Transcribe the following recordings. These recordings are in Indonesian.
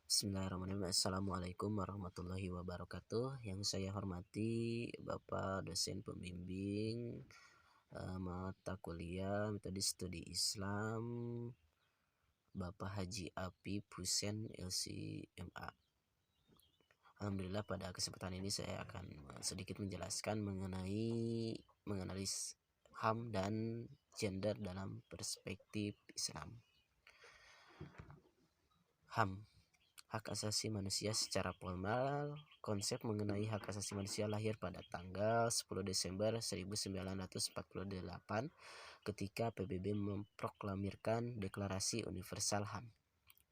Bismillahirrahmanirrahim. Assalamualaikum warahmatullahi wabarakatuh. Yang saya hormati Bapak dosen pembimbing mata kuliah metode studi Islam Bapak Haji Apip Husen LCMA. Alhamdulillah pada kesempatan ini saya akan sedikit menjelaskan mengenai HAM dan gender dalam perspektif Islam. HAM, hak asasi manusia secara formal. Konsep mengenai hak asasi manusia lahir pada tanggal 10 Desember 1948 ketika PBB memproklamirkan Deklarasi Universal HAM.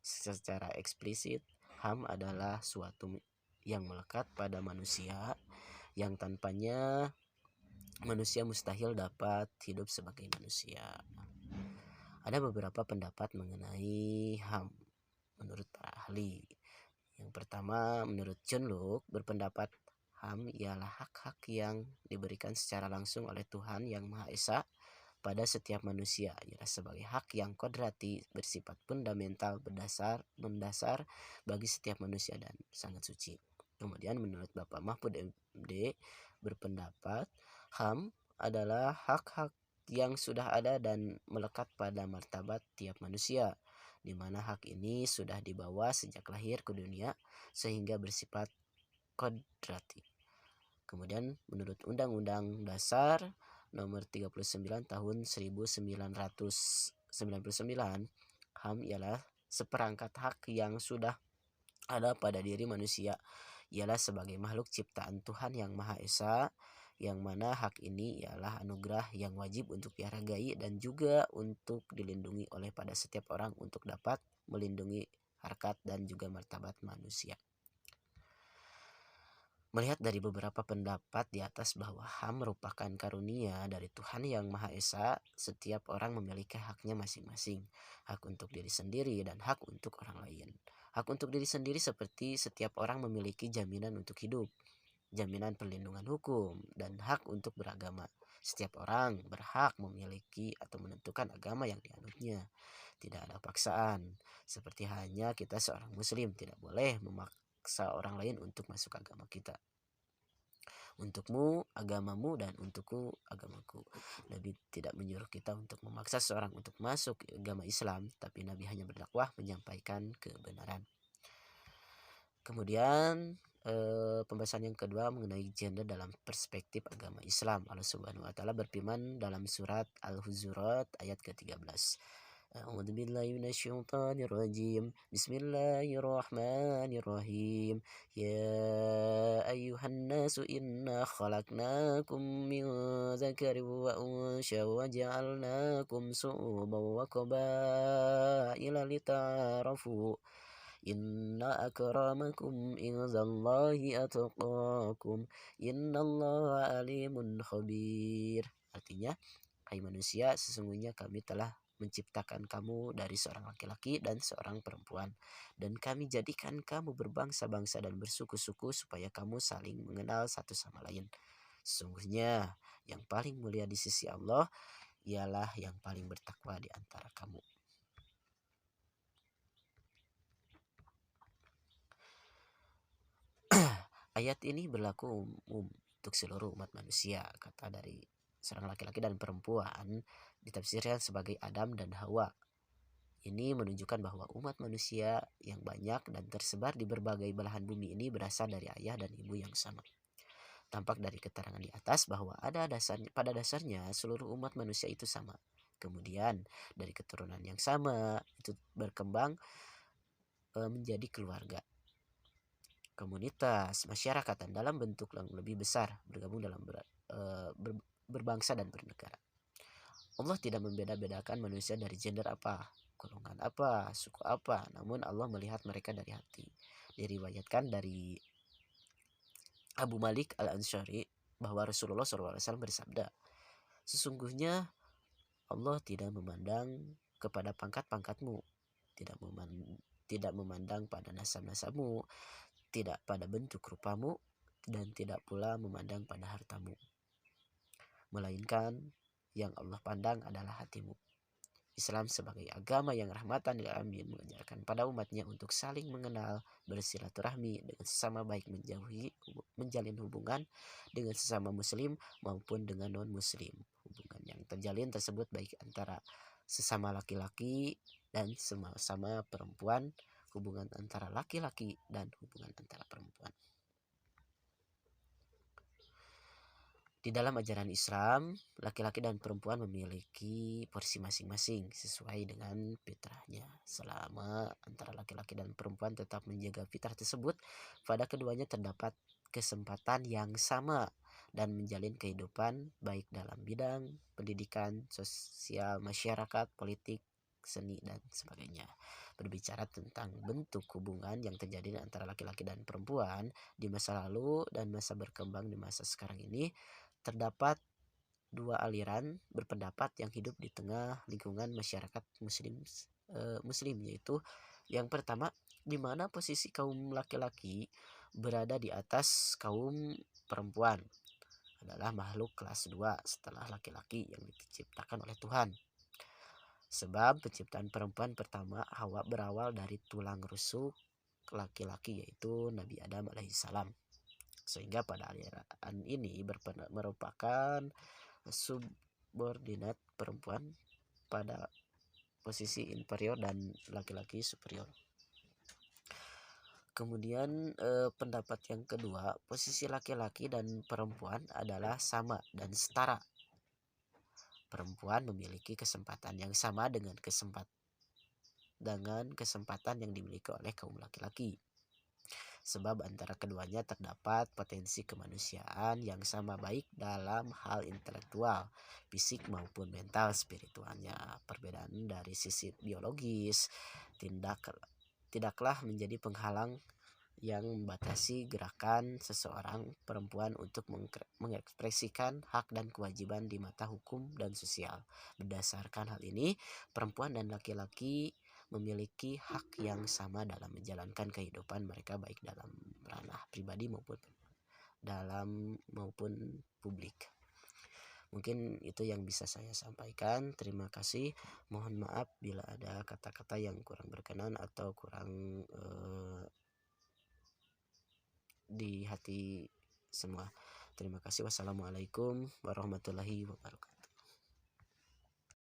Secara eksplisit, HAM adalah suatu yang melekat pada manusia yang tanpanya manusia mustahil dapat hidup sebagai manusia. Ada beberapa pendapat mengenai HAM menurut para ahli. Yang pertama, menurut John Locke berpendapat HAM ialah hak-hak yang diberikan secara langsung oleh Tuhan Yang Maha Esa pada setiap manusia, ialah sebagai hak yang kodrati bersifat fundamental mendasar bagi setiap manusia dan sangat suci. Kemudian menurut Bapak Mahfud MD berpendapat HAM adalah hak-hak yang sudah ada dan melekat pada martabat tiap manusia, di mana hak ini sudah dibawa sejak lahir ke dunia sehingga bersifat kodrati. Kemudian menurut Undang-Undang Dasar Nomor 39 Tahun 1999, HAM ialah seperangkat hak yang sudah ada pada diri manusia, ialah sebagai makhluk ciptaan Tuhan Yang Maha Esa, yang mana hak ini ialah anugerah yang wajib untuk dihargai dan juga untuk dilindungi oleh pada setiap orang untuk dapat melindungi harkat dan juga martabat manusia. Melihat dari beberapa pendapat di atas bahwa HAM merupakan karunia dari Tuhan Yang Maha Esa, setiap orang memiliki haknya masing-masing, hak untuk diri sendiri dan hak untuk orang lain. Hak untuk diri sendiri seperti setiap orang memiliki jaminan untuk hidup, jaminan perlindungan hukum, dan hak untuk beragama. Setiap orang berhak memiliki atau menentukan agama yang dianutnya. Tidak ada paksaan, seperti hanya kita seorang muslim tidak boleh memaksa orang lain untuk masuk agama kita. Untukmu agamamu dan untukku agamaku. Nabi tidak menyuruh kita untuk memaksa seorang untuk masuk agama Islam, tapi Nabi hanya berdakwah menyampaikan kebenaran. Kemudian pembahasan yang kedua mengenai gender dalam perspektif agama Islam. Allah Subhanahu wa taala berfirman dalam surat Al-Hujurat ayat ke-13. A'udzu billahi minasyaitonir rajim. Bismillahirrahmanirrahim. Ya ayyuhan nasu inna khalaqnakum min dzakarin wa unsya wa ja'alnakum syu'uban wa qabaila lita'arafu. Inna akramakum indallahi atqakum. Innallaha alimun khabir. Artinya, hai manusia, sesungguhnya kami telah menciptakan kamu dari seorang laki-laki dan seorang perempuan, dan kami jadikan kamu berbangsa-bangsa dan bersuku-suku supaya kamu saling mengenal satu sama lain. Sesungguhnya yang paling mulia di sisi Allah ialah yang paling bertakwa di antara kamu. Ayat ini berlaku umum untuk seluruh umat manusia. Kata dari seorang laki-laki dan perempuan ditafsirkan sebagai Adam dan Hawa. Ini menunjukkan bahwa umat manusia yang banyak dan tersebar di berbagai belahan bumi ini berasal dari ayah dan ibu yang sama. Tampak dari keterangan di atas bahwa pada dasarnya seluruh umat manusia itu sama. Kemudian dari keturunan yang sama itu berkembang menjadi keluarga, komunitas, masyarakat, dan dalam bentuk yang lebih besar bergabung dalam berbangsa dan bernegara. Allah tidak membeda-bedakan manusia dari gender apa, golongan apa, suku apa, namun Allah melihat mereka dari hati. Diriwayatkan dari Abu Malik Al-Ansari bahwa Rasulullah SAW bersabda, sesungguhnya Allah tidak memandang kepada pangkat-pangkatmu, tidak memandang pada nasab-nasabmu, tidak pada bentuk rupamu, dan tidak pula memandang pada hartamu, melainkan yang Allah pandang adalah hatimu. Islam sebagai agama yang rahmatan lil alamin mengajarkan pada umatnya untuk saling mengenal, bersilaturahmi dengan sesama, baik menjalin hubungan dengan sesama muslim maupun dengan non muslim. Hubungan yang terjalin tersebut baik antara sesama laki-laki dan sama perempuan, hubungan antara laki-laki dan hubungan antara perempuan. Di dalam ajaran Islam, laki-laki dan perempuan memiliki porsi masing-masing sesuai dengan fitrahnya. Selama antara laki-laki dan perempuan tetap menjaga fitrah tersebut, pada keduanya terdapat kesempatan yang sama dan menjalin kehidupan baik dalam bidang pendidikan, sosial, masyarakat, politik, seni, dan sebagainya. Berbicara tentang bentuk hubungan yang terjadi antara laki-laki dan perempuan di masa lalu dan masa berkembang di masa sekarang ini, terdapat dua aliran berpendapat yang hidup di tengah lingkungan masyarakat muslim, yaitu yang pertama, di mana posisi kaum laki-laki berada di atas kaum perempuan, adalah makhluk kelas 2 setelah laki-laki yang diciptakan oleh Tuhan. Sebab penciptaan perempuan pertama, Hawa, berawal dari tulang rusuk laki-laki, yaitu Nabi Adam alaihissalam. Sehingga pada aliran ini merupakan subordinat perempuan pada posisi inferior dan laki-laki superior. Kemudian pendapat yang kedua, posisi laki-laki dan perempuan adalah sama dan setara. Perempuan memiliki kesempatan yang sama dengan kesempatan yang dimiliki oleh kaum laki-laki. Sebab antara keduanya terdapat potensi kemanusiaan yang sama baik dalam hal intelektual, fisik maupun mental spiritualnya. Perbedaan dari sisi biologis tidaklah menjadi penghalang yang membatasi gerakan seseorang perempuan untuk mengekspresikan hak dan kewajiban di mata hukum dan sosial. Berdasarkan hal ini, perempuan dan laki-laki memiliki hak yang sama dalam menjalankan kehidupan mereka baik dalam ranah pribadi maupun publik. Mungkin itu yang bisa saya sampaikan. Terima kasih. Mohon maaf bila ada kata-kata yang kurang berkenan atau kurang di hati semua. Terima kasih. Wassalamualaikum warahmatullahi wabarakatuh.